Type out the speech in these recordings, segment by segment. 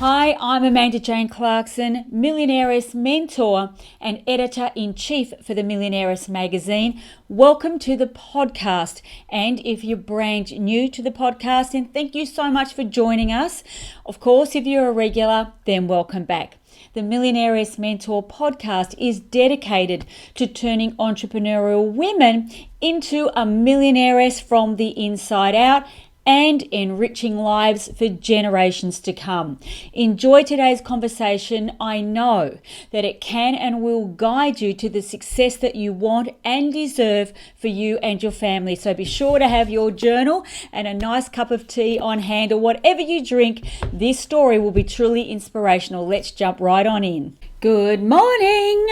Hi, I'm Jane Clarkson, Millionairess Mentor and Editor-in-Chief for the Millionairess magazine. Welcome to the podcast. And if you're brand new to the podcast, then thank you so much for joining us. Of course, if you're a regular, then welcome back. The Millionairess Mentor podcast is dedicated to turning entrepreneurial women into a millionairess from the inside out and enriching lives for generations to come. Enjoy today's conversation. I know that it can and will guide you to the success that you want and deserve for you and your family. So be sure to have your journal and a nice cup of tea on hand, or whatever you drink. This story will be truly inspirational. Let's jump right on in. Good morning,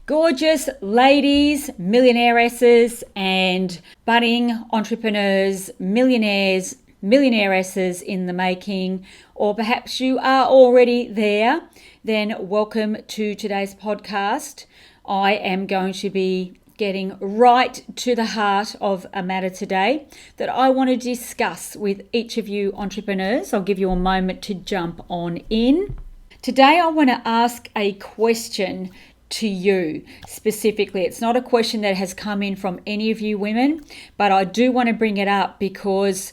gorgeous ladies, millionairesses and budding entrepreneurs, millionaires, millionairesses in the making, or perhaps you are already there. Then welcome to today's podcast. I am going to be getting right to the heart of a matter today that I want to discuss with each of you entrepreneurs. I'll give you a moment to jump on in. Today I want to ask a question to you specifically. It's not a question that has come in from any of you women, but I do want to bring it up because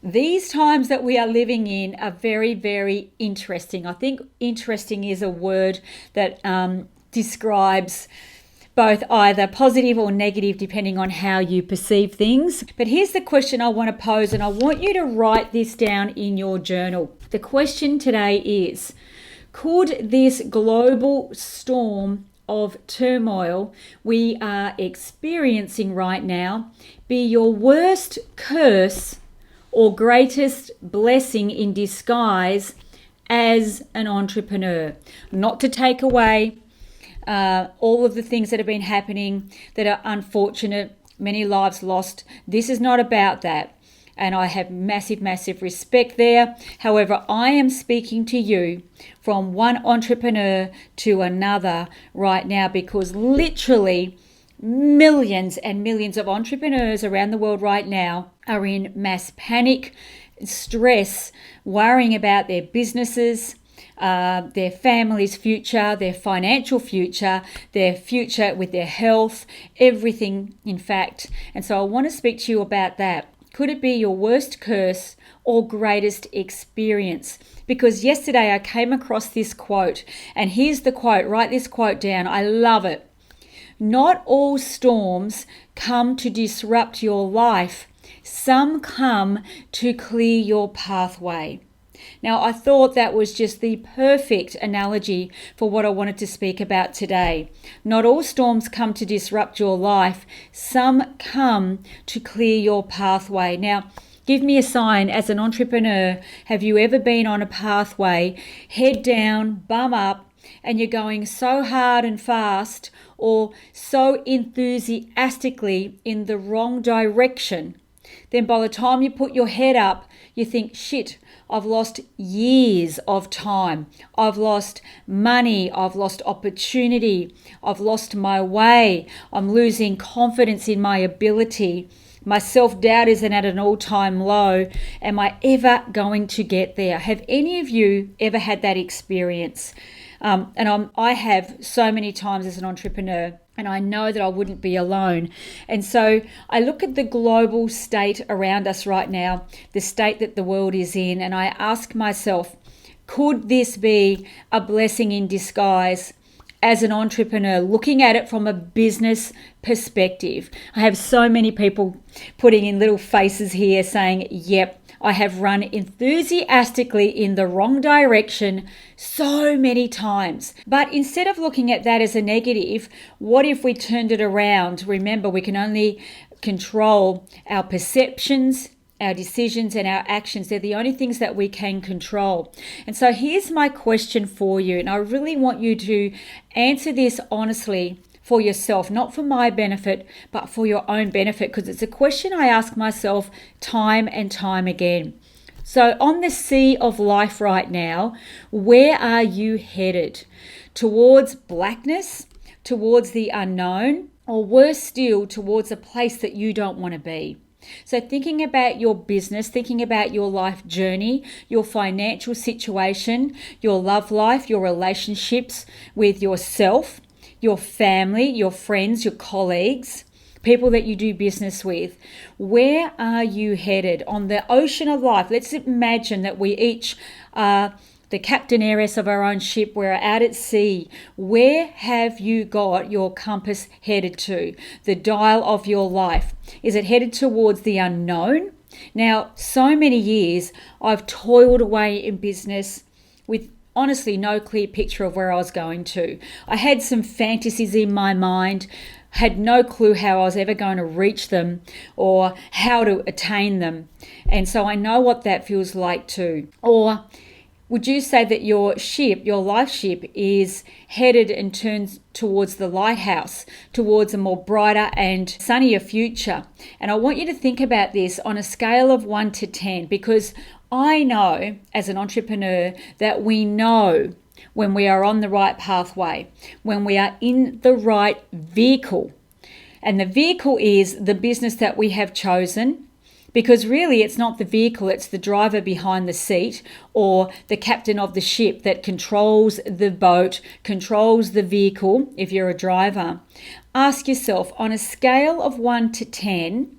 these times that we are living in are very, very interesting. I think interesting is a word that describes both either positive or negative depending on how you perceive things. But here's the question I want to pose, and I want you to write this down in your journal. The question today is, could this global storm of turmoil we are experiencing right now be your worst curse or greatest blessing in disguise as an entrepreneur? Not to take away all of the things that have been happening that are unfortunate, many lives lost. This is not about that. And I have massive, massive respect there. However, I am speaking to you from one entrepreneur to another right now, because literally millions and millions of entrepreneurs around the world right now are in mass panic, stress, worrying about their businesses, their family's future, their financial future, their future with their health, everything, in fact. And so I want to speak to you about that. Could it be your worst curse or greatest experience? Because yesterday I came across this quote, and here's the quote. Write this quote down. I love it. Not all storms come to disrupt your life. Some come to clear your pathway. Now, I thought that was just the perfect analogy for what I wanted to speak about today. Not all storms come to disrupt your life. Some come to clear your pathway. Now, give me a sign as an entrepreneur. Have you ever been on a pathway, head down, bum up, and you're going so hard and fast or so enthusiastically in the wrong direction? Then by the time you put your head up, you think, shit, I've lost years of time. I've lost money. I've lost opportunity. I've lost my way. I'm losing confidence in my ability. My self-doubt is at an all-time low. Am I ever going to get there? Have any of you ever had that experience? I have so many times as an entrepreneur, and I know that I wouldn't be alone. And so I look at the global state around us right now, the state that the world is in, and I ask myself, could this be a blessing in disguise as an entrepreneur, looking at it from a business perspective? I have so many people putting in little faces here saying, yep, I have run enthusiastically in the wrong direction so many times. But instead of looking at that as a negative, what if we turned it around? Remember, we can only control our perceptions, our decisions, and our actions. They're the only things that we can control. And so here's my question for you, and I really want you to answer this honestly for yourself, not for my benefit, but for your own benefit, because it's a question I ask myself time and time again. So on the sea of life right now, where are you headed? Towards blackness, towards the unknown, or worse still, towards a place that you don't want to be? So thinking about your business, thinking about your life journey, your financial situation, your love life, your relationships with yourself, your family, your friends, your colleagues, people that you do business with. Where are you headed on the ocean of life? Let's imagine that we each are the captain heiress of our own ship. We're out at sea. Where have you got your compass headed to? The dial of your life. Is it headed towards the unknown? Now, so many years I've toiled away in business with honestly no clear picture of where I was going to. I had some fantasies in my mind, had no clue how I was ever going to reach them or how to attain them. And so I know what that feels like too. Or would you say that your ship, your life ship, is headed and turns towards the lighthouse, towards a more brighter and sunnier future? And I want you to think about this on a scale of 1 to 10, because I know as an entrepreneur that we know when we are on the right pathway, when we are in the right vehicle. And the vehicle is the business that we have chosen. Because really it's not the vehicle, it's the driver behind the seat or the captain of the ship that controls the boat, controls the vehicle if you're a driver. Ask yourself, on a scale of 1 to 10,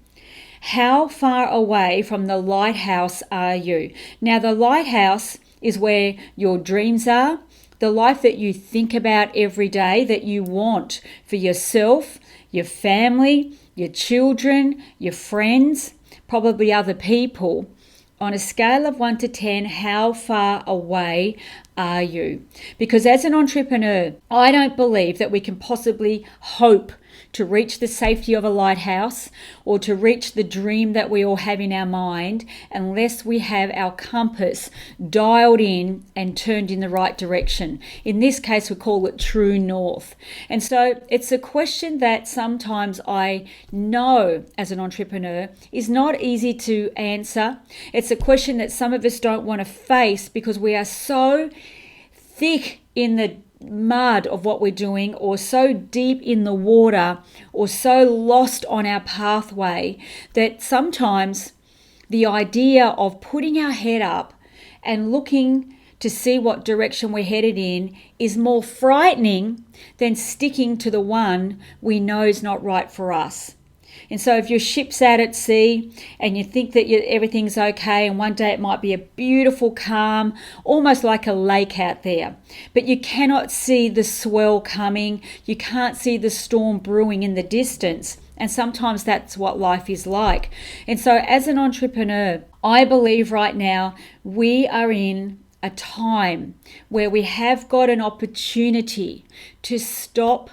how far away from the lighthouse are you? Now, the lighthouse is where your dreams are, the life that you think about every day that you want for yourself, your family, your children, your friends, probably other people. On a scale of 1 to 10, how far away are you? Because as an entrepreneur, I don't believe that we can possibly hope to reach the safety of a lighthouse or to reach the dream that we all have in our mind unless we have our compass dialed in and turned in the right direction. In this case, we call it true north. And so it's a question that sometimes I know as an entrepreneur is not easy to answer. It's a question that some of us don't want to face because we are so thick in the mud of what we're doing, or so deep in the water, or so lost on our pathway that sometimes the idea of putting our head up and looking to see what direction we're headed in is more frightening than sticking to the one we know is not right for us. And so if your ship's out at sea and you think that everything's okay, and one day it might be a beautiful calm, almost like a lake out there, but you cannot see the swell coming, you can't see the storm brewing in the distance. And sometimes that's what life is like. And so as an entrepreneur, I believe right now we are in a time where we have got an opportunity to stop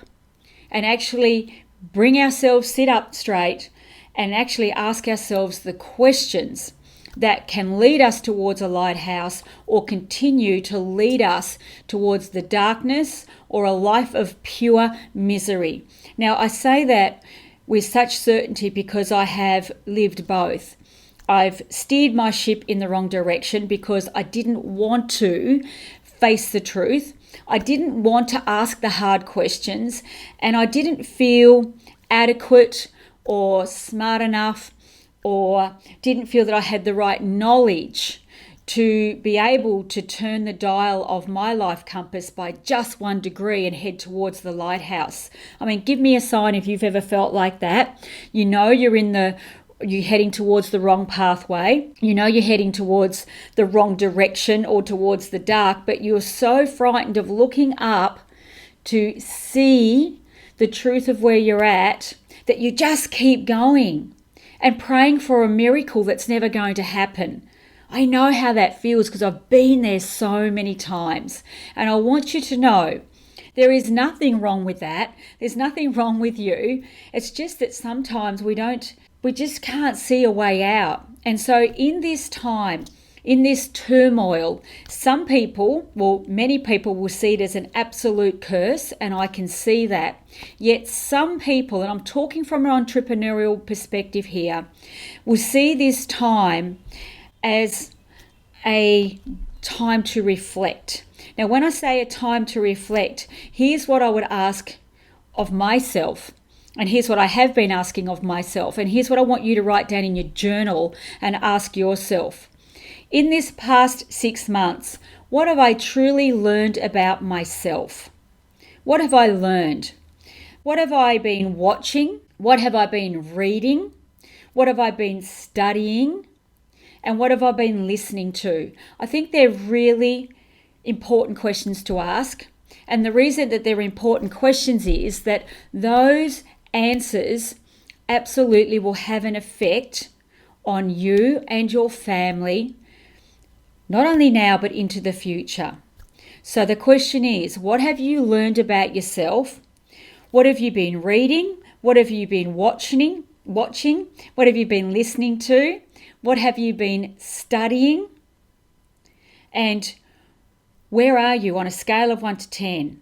and actually bring ourselves, sit up straight, and actually ask ourselves the questions that can lead us towards a lighthouse or continue to lead us towards the darkness or a life of pure misery. Now, I say that with such certainty because I have lived both. I've steered my ship in the wrong direction because I didn't want to face the truth. I didn't want to ask the hard questions, and I didn't feel adequate or smart enough, or didn't feel that I had the right knowledge to be able to turn the dial of my life compass by just 1 degree and head towards the lighthouse. I mean, give me a sign if you've ever felt like that. You know you're heading towards the wrong pathway. You know you're heading towards the wrong direction or towards the dark, but you're so frightened of looking up to see the truth of where you're at that you just keep going and praying for a miracle that's never going to happen. I know how that feels because I've been there so many times. And I want you to know there is nothing wrong with that. There's nothing wrong with you. It's just that sometimes we just can't see a way out. And so in this time, in this turmoil, some people, well, many people will see it as an absolute curse, and I can see that. Yet some people, and I'm talking from an entrepreneurial perspective here, will see this time as a time to reflect. Now, when I say a time to reflect, here's what I would ask of myself And here's what I have been asking of myself. And here's what I want you to write down in your journal and ask yourself. In this past 6 months, what have I truly learned about myself? What have I learned? What have I been watching? What have I been reading? What have I been studying? And what have I been listening to? I think they're really important questions to ask. And the reason that they're important questions is that those answers absolutely will have an effect on you and your family, not only now, but into the future. So the question is, what have you learned about yourself? What have you been reading? What have you been watching? What have you been listening to? What have you been studying? And where are you on a scale of 1 to 10?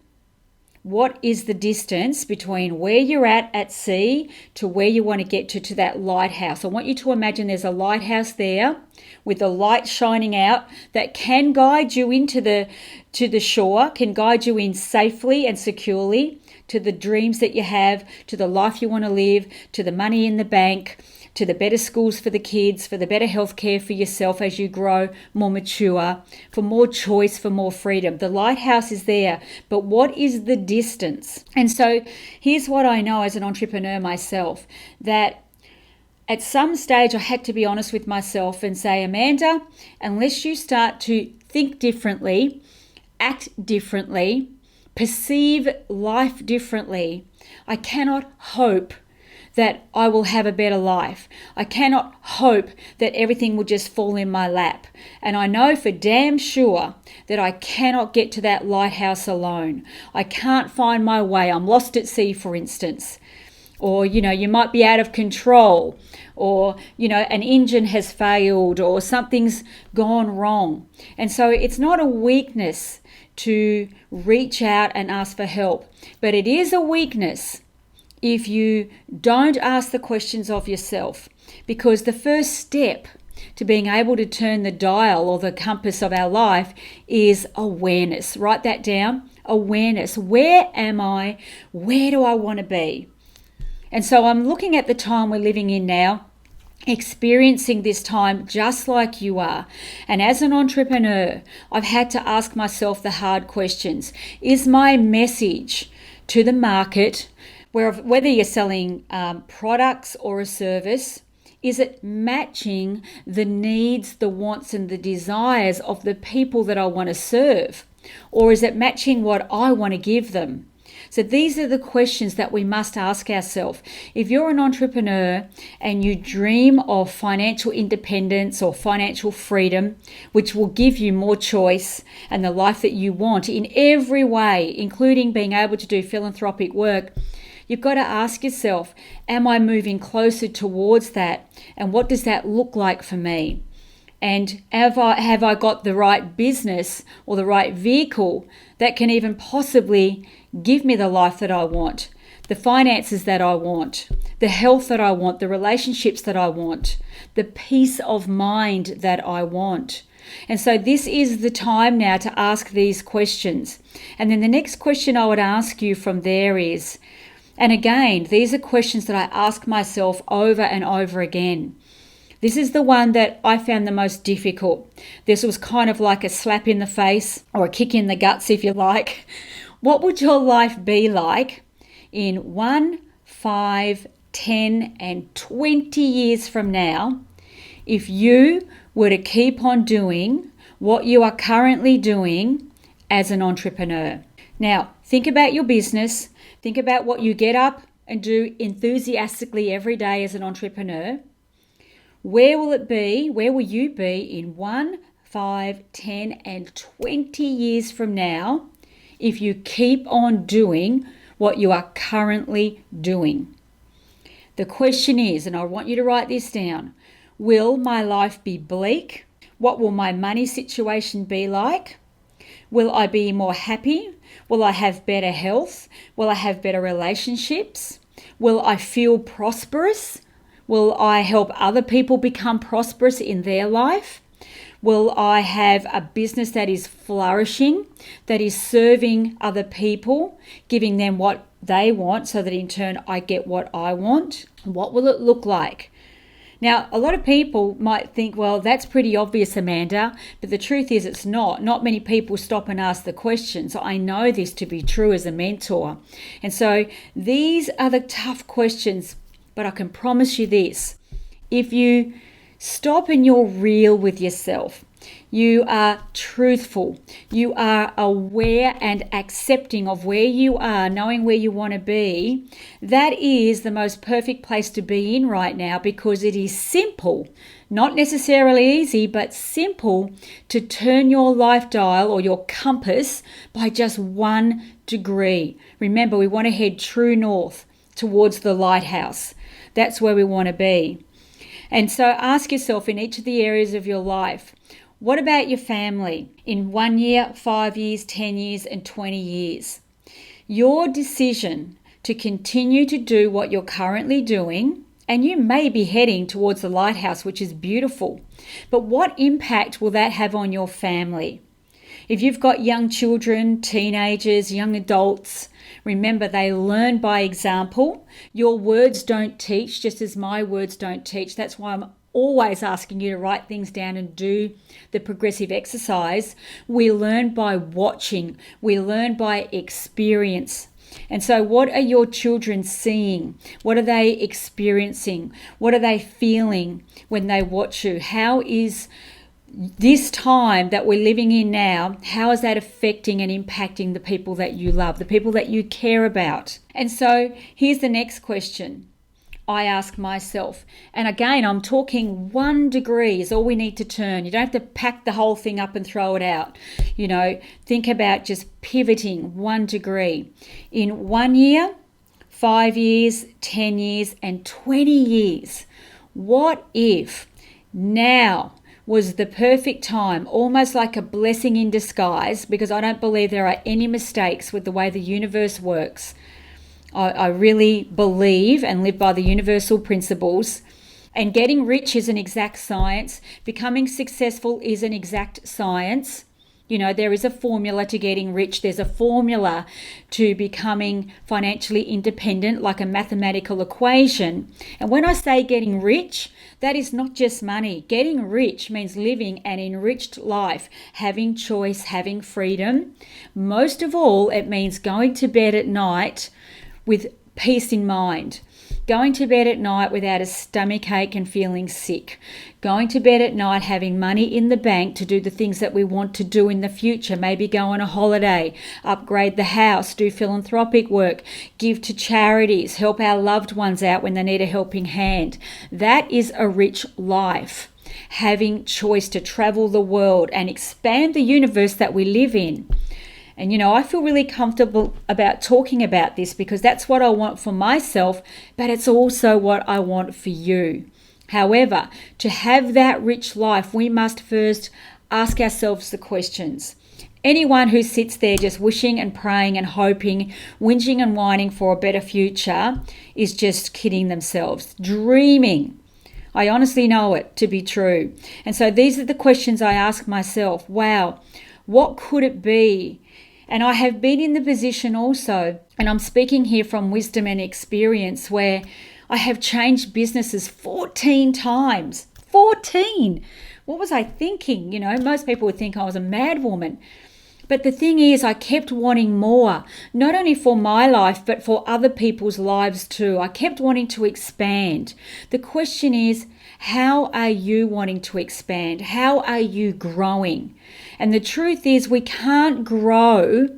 What is the distance between where you're at sea to where you want to get to that lighthouse? I want you to imagine there's a lighthouse there with the light shining out that can guide you into the shore, can guide you in safely and securely to the dreams that you have, to the life you want to live, to the money in the bank, to the better schools for the kids, for the better healthcare for yourself as you grow more mature, for more choice, for more freedom. The lighthouse is there, but what is the distance? And so here's what I know as an entrepreneur myself, that at some stage I had to be honest with myself and say, Amanda, unless you start to think differently, act differently, perceive life differently, I cannot hope that I will have a better life. I cannot hope that everything will just fall in my lap. And I know for damn sure that I cannot get to that lighthouse alone. I can't find my way. I'm lost at sea, for instance. Or, you might be out of control, or, an engine has failed, or something's gone wrong. And so it's not a weakness to reach out and ask for help, but it is a weakness if you don't ask the questions of yourself, because the first step to being able to turn the dial or the compass of our life is awareness. Write that down. Awareness. Where am I? Where do I want to be? And so I'm looking at the time we're living in now, experiencing this time just like you are. And as an entrepreneur, I've had to ask myself the hard questions. Is my message to the market, whether you're selling products or a service, is it matching the needs, the wants, and the desires of the people that I want to serve? Or is it matching what I want to give them? So these are the questions that we must ask ourselves. If you're an entrepreneur and you dream of financial independence or financial freedom, which will give you more choice and the life that you want in every way, including being able to do philanthropic work, you've got to ask yourself, am I moving closer towards that? And what does that look like for me? And have I got the right business or the right vehicle that can even possibly give me the life that I want, the finances that I want, the health that I want, the relationships that I want, the peace of mind that I want? And so this is the time now to ask these questions. And then the next question I would ask you from there is, and again, these are questions that I ask myself over and over again. This is the one that I found the most difficult. This was kind of like a slap in the face or a kick in the guts, if you like. What would your life be like in 1, 5, 10, and 20 years from now if you were to keep on doing what you are currently doing as an entrepreneur? Now, think about your business. Think about what you get up and do enthusiastically every day as an entrepreneur. Where will it be? Where will you be in 1, 5, 10, and 20 years from now if you keep on doing what you are currently doing? The question is, and I want you to write this down, will my life be bleak? What will my money situation be like? Will I be more happy? Will I have better health? Will I have better relationships? Will I feel prosperous? Will I help other people become prosperous in their life? Will I have a business that is flourishing, that is serving other people, giving them what they want so that in turn I get what I want? What will it look like? Now, a lot of people might think, well, that's pretty obvious, Amanda, but the truth is it's not. Not many people stop and ask the question. So I know this to be true as a mentor. And so these are the tough questions, but I can promise you this. If you stop and you're real with yourself, you are truthful, you are aware and accepting of where you are, knowing where you want to be, that is the most perfect place to be in right now, because it is simple, not necessarily easy, but simple to turn your life dial or your compass by just 1 degree. Remember, we want to head true north towards the lighthouse. That's where we want to be. And so ask yourself in each of the areas of your life, what about your family in 1 year, 5 years, 10 years, and 20 years? Your decision to continue to do what you're currently doing, and you may be heading towards the lighthouse, which is beautiful, but what impact will that have on your family? If you've got young children, teenagers, young adults, remember they learn by example. Your words don't teach, just as my words don't teach. That's why I'm always asking you to write things down and do the progressive exercise. We learn by watching. We learn by experience. And so what are your children seeing? What are they experiencing? What are they feeling when they watch you? How is this time that we're living in now, how is that affecting and impacting the people that you love, the people that you care about? And so here's the next question I ask myself. And again, I'm talking 1 degree is all we need to turn. You don't have to pack the whole thing up and throw it out. Think about just pivoting 1 degree. In 1 year, 5 years, 10 years, and 20 years, what if now was the perfect time, almost like a blessing in disguise, because I don't believe there are any mistakes with the way the universe works. I really believe and live by the universal principles. And getting rich is an exact science. Becoming successful is an exact science. There is a formula to getting rich. There's a formula to becoming financially independent, like a mathematical equation. And when I say getting rich, that is not just money. Getting rich means living an enriched life, having choice, having freedom. Most of all, it means going to bed at night with peace in mind. Going to bed at night without a stomach ache and feeling sick. Going to bed at night having money in the bank to do the things that we want to do in the future. Maybe go on a holiday, upgrade the house, do philanthropic work, give to charities, help our loved ones out when they need a helping hand. That is a rich life. Having choice to travel the world and expand the universe that we live in. And I feel really comfortable about talking about this because that's what I want for myself, but it's also what I want for you. However, to have that rich life, we must first ask ourselves the questions. Anyone who sits there just wishing and praying and hoping, whinging and whining for a better future is just kidding themselves, dreaming. I honestly know it to be true. And so these are the questions I ask myself. Wow, what could it be? And I have been in the position also, and I'm speaking here from wisdom and experience, where I have changed businesses 14 times. 14! What was I thinking? Most people would think I was a mad woman. But the thing is, I kept wanting more, not only for my life, but for other people's lives too. I kept wanting to expand. The question is, how are you wanting to expand? How are you growing? And the truth is, we can't grow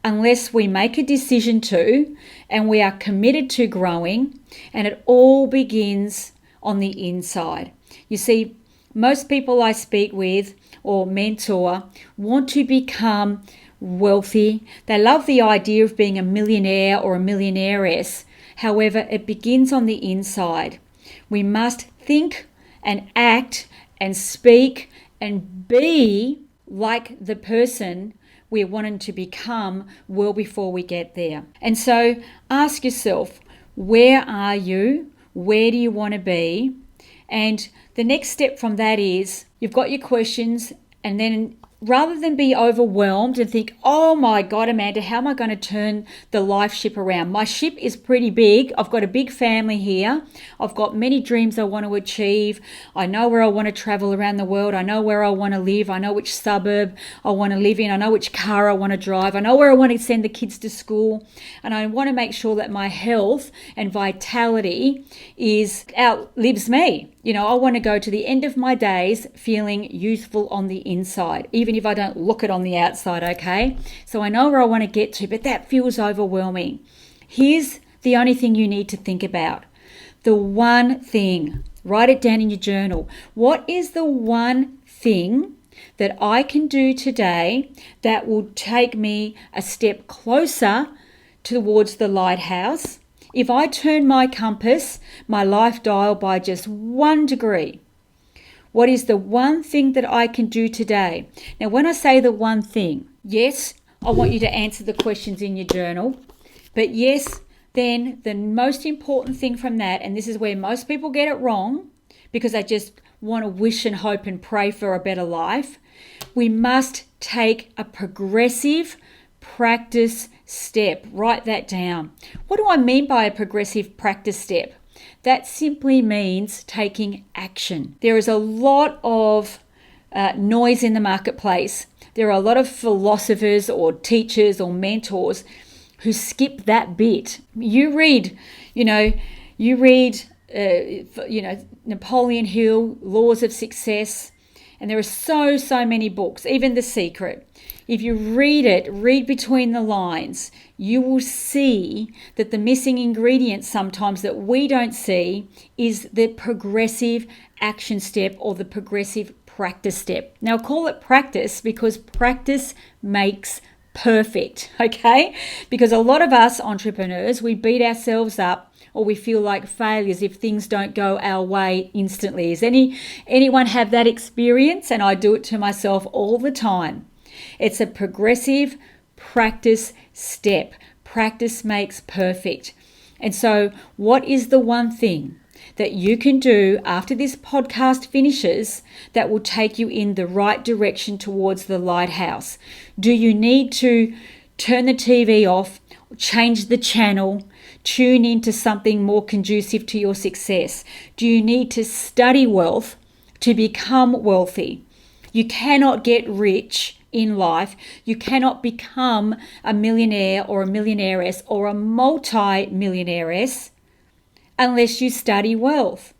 unless we make a decision to, and we are committed to growing, and it all begins on the inside. You see, most people I speak with or mentor want to become wealthy. They love the idea of being a millionaire or a millionairess. However, it begins on the inside. We must think and act and speak and be like the person we're wanting to become well before we get there. And so ask yourself, where are you? Where do you want to be? And the next step from that is, you've got your questions, and then rather than be overwhelmed and think, oh my God, Amanda, how am I going to turn the life ship around? My ship is pretty big. I've got a big family here. I've got many dreams I want to achieve. I know where I want to travel around the world. I know where I want to live. I know which suburb I want to live in. I know which car I want to drive. I know where I want to send the kids to school. And I want to make sure that my health and vitality outlives me. I want to go to the end of my days feeling youthful on the inside, even if I don't look it on the outside, okay? So I know where I want to get to, but that feels overwhelming. Here's the only thing you need to think about. The one thing. Write it down in your journal. What is the one thing that I can do today that will take me a step closer towards the lighthouse? If I turn my compass, my life dial by just 1 degree, what is the one thing that I can do today? Now, when I say the one thing, yes, I want you to answer the questions in your journal. But yes, then the most important thing from that, and this is where most people get it wrong because they just want to wish and hope and pray for a better life, we must take a progressive practice step. Write that down. What do I mean by a progressive practice step? That simply means taking action. There is a lot of noise in the marketplace. There are a lot of philosophers or teachers or mentors who skip that bit. You read Napoleon Hill, Laws of Success, and there are so many books, even The Secret. If you read between the lines, you will see that the missing ingredient sometimes that we don't see is the progressive action step or the progressive practice step. Now, I call it practice because practice makes perfect, okay? Because a lot of us entrepreneurs, we beat ourselves up or we feel like failures if things don't go our way instantly. Does anyone have that experience? And I do it to myself all the time. It's a progressive practice step. Practice makes perfect. And so what is the one thing that you can do after this podcast finishes that will take you in the right direction towards the lighthouse? Do you need to turn the TV off, change the channel, tune into something more conducive to your success? Do you need to study wealth to become wealthy? You cannot get rich in life. You cannot become a millionaire or a millionairess or a multi-millionairess unless you study wealth.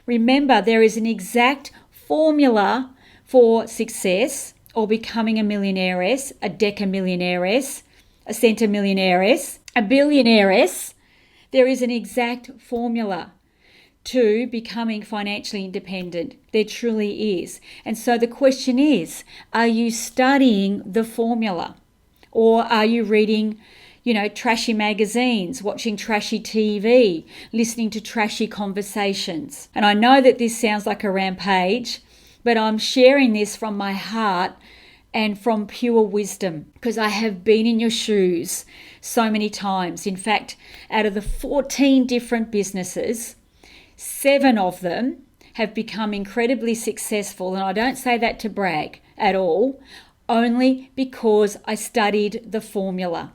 Remember, there is an exact formula for success or becoming a millionairess, a decamillionairess, a centimillionairess, a billionairess. There is an exact formula to becoming financially independent. There truly is. And so the question is, are you studying the formula? Or are you reading, trashy magazines, watching trashy TV, listening to trashy conversations? And I know that this sounds like a rampage, but I'm sharing this from my heart and from pure wisdom because I have been in your shoes so many times. In fact, out of the 14 different businesses, 7 of them have become incredibly successful. And I don't say that to brag at all, only because I studied the formula.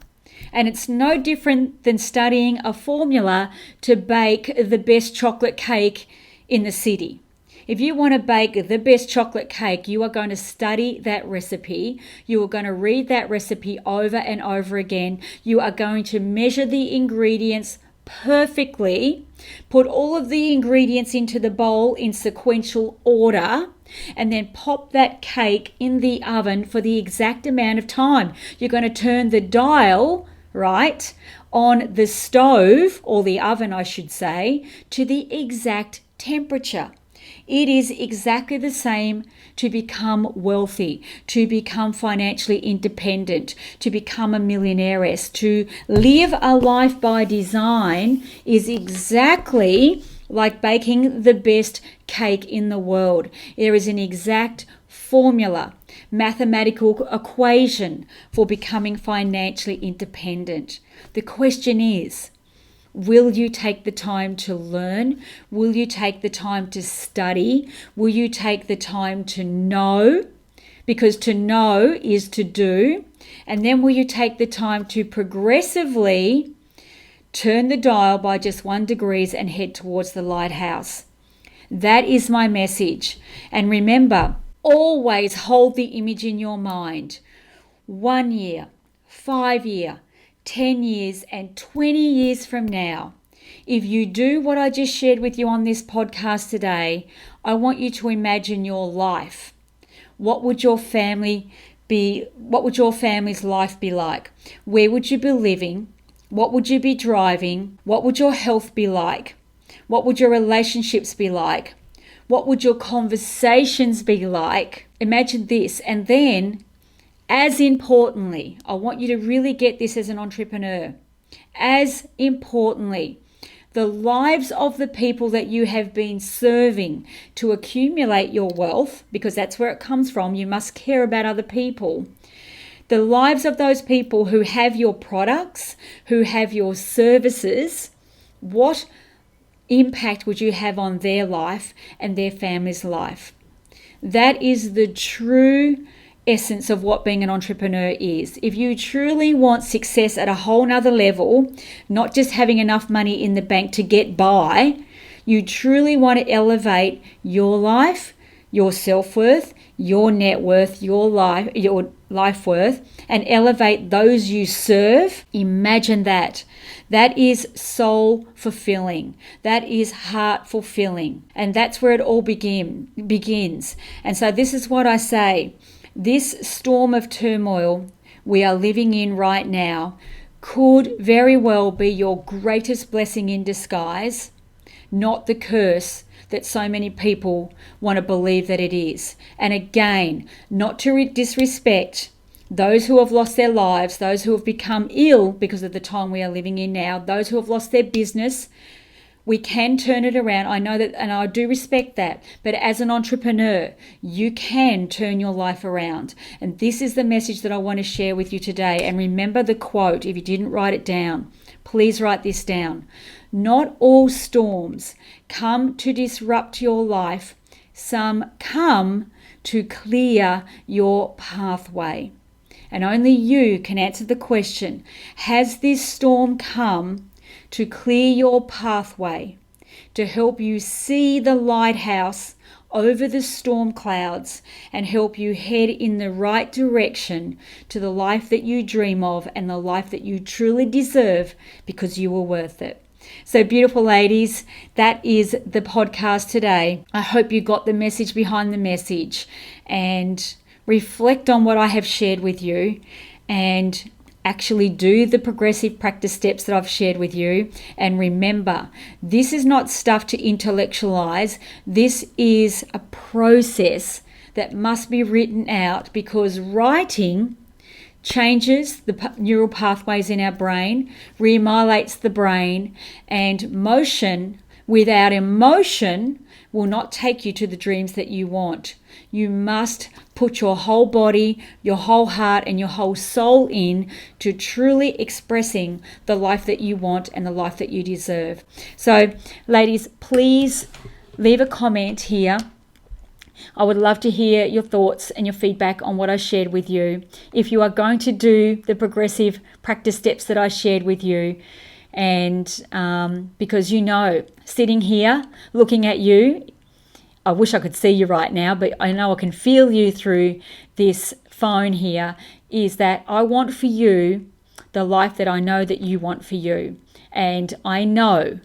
And it's no different than studying a formula to bake the best chocolate cake in the city. If you want to bake the best chocolate cake, you are going to study that recipe. You are going to read that recipe over and over again. You are going to measure the ingredients perfectly, put all of the ingredients into the bowl in sequential order, and then pop that cake in the oven for the exact amount of time. You're going to turn the dial, right, on the stove, or the oven, I should say, to the exact temperature. It is exactly the same to become wealthy, to become financially independent, to become a millionairess, to live a life by design is exactly like baking the best cake in the world. There is an exact formula, mathematical equation for becoming financially independent. The question is, Will you take the time to learn? Will you take the time to study? Will you take the time to know? Because to know is to do. And then will you take the time to progressively turn the dial by just 1 degree and head towards the lighthouse? That is my message. And remember, always hold the image in your mind. 1 year, 5 year, 10 years, and 20 years from now. If you do what I just shared with you on this podcast today, I want you to imagine your life. What would your family be? What would your family's life be like? Where would you be living? What would you be driving? What would your health be like? What would your relationships be like? What would your conversations be like? Imagine this. And then, as importantly, I want you to really get this as an entrepreneur. As importantly, the lives of the people that you have been serving to accumulate your wealth, because that's where it comes from. You must care about other people. The lives of those people who have your products, who have your services, what impact would you have on their life and their family's life? That is the true essence of what being an entrepreneur is. If you truly want success at a whole nother level, not just having enough money in the bank to get by, you truly want to elevate your life, your self-worth, your net worth, your life worth, and elevate those you serve. Imagine that. That is soul fulfilling. That is heart fulfilling. And that's where it all begins. And so this is what I say. This storm of turmoil we are living in right now could very well be your greatest blessing in disguise, not the curse that so many people want to believe that it is. And again, not to disrespect those who have lost their lives, those who have become ill because of the time we are living in now, those who have lost their business. We can turn it around. I know that, and I do respect that. But as an entrepreneur, you can turn your life around. And this is the message that I want to share with you today. And remember the quote, if you didn't write it down, please write this down. Not all storms come to disrupt your life. Some come to clear your pathway. And only you can answer the question, has this storm come to clear your pathway, to help you see the lighthouse over the storm clouds and help you head in the right direction to the life that you dream of and the life that you truly deserve because you are worth it? So beautiful ladies, that is the podcast today. I hope you got the message behind the message and reflect on what I have shared with you and actually do the progressive practice steps that I've shared with you. And remember, this is not stuff to intellectualize. This is a process that must be written out, because writing changes the neural pathways in our brain, remyelates the brain, and motion without emotion will not take you to the dreams that you want. You must put your whole body, your whole heart, and your whole soul in to truly expressing the life that you want and the life that you deserve. So, ladies, please leave a comment here. I would love to hear your thoughts and your feedback on what I shared with you. If you are going to do the progressive practice steps that I shared with you, and because sitting here looking at you, I wish I could see you right now, but I know I can feel you through this phone here, is that I want for you the life that I know that you want for you. And I know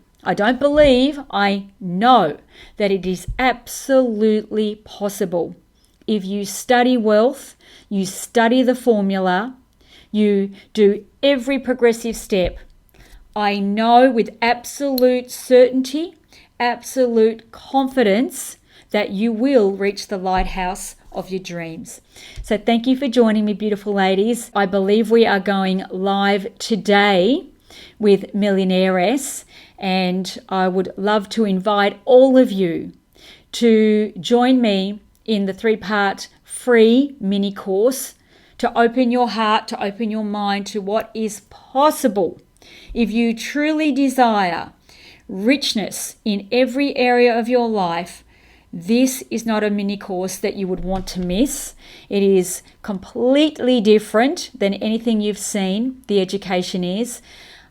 that it is absolutely possible. If you study wealth, you study the formula, you do every progressive step, I know with absolute certainty, absolute confidence that you will reach the lighthouse of your dreams. So thank you for joining me, beautiful ladies. I believe we are going live today with Millionairess, and I would love to invite all of you to join me in the 3-part free mini course to open your heart, to open your mind to what is possible If you truly desire richness in every area of your life, this is not a mini course that you would want to miss. It is completely different than anything you've seen, the education is.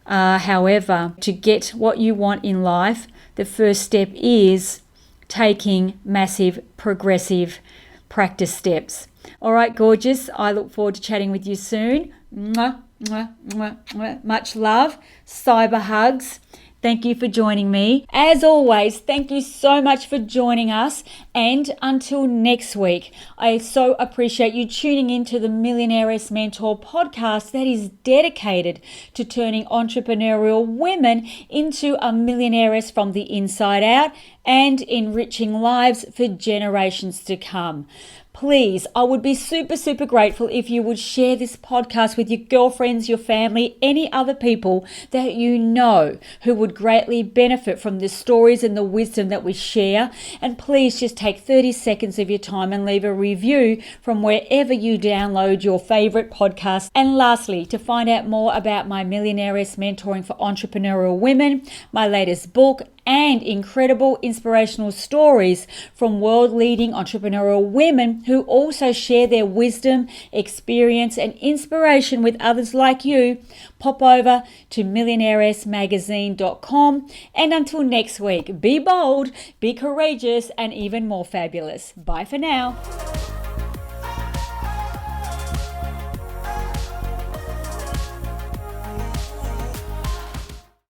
However, to get what you want in life, the first step is taking massive progressive practice steps. All right, gorgeous. I look forward to chatting with you soon. Mwah, mwah, mwah, mwah. Much love. Cyber hugs. Thank you for joining me. As always, thank you so much for joining us. And until next week, I so appreciate you tuning into the Millionairess Mentor podcast that is dedicated to turning entrepreneurial women into a millionairess from the inside out and enriching lives for generations to come. Please, I would be super, super grateful if you would share this podcast with your girlfriends, your family, any other people that you know who would greatly benefit from the stories and the wisdom that we share. And please just take 30 seconds of your time and leave a review from wherever you download your favorite podcast. And lastly, to find out more about my Millionairess Mentoring for Entrepreneurial Women, my latest book, and incredible inspirational stories from world-leading entrepreneurial women who also share their wisdom, experience, and inspiration with others like you, pop over to millionairessmagazine.com. And until next week, be bold, be courageous, and even more fabulous. Bye for now.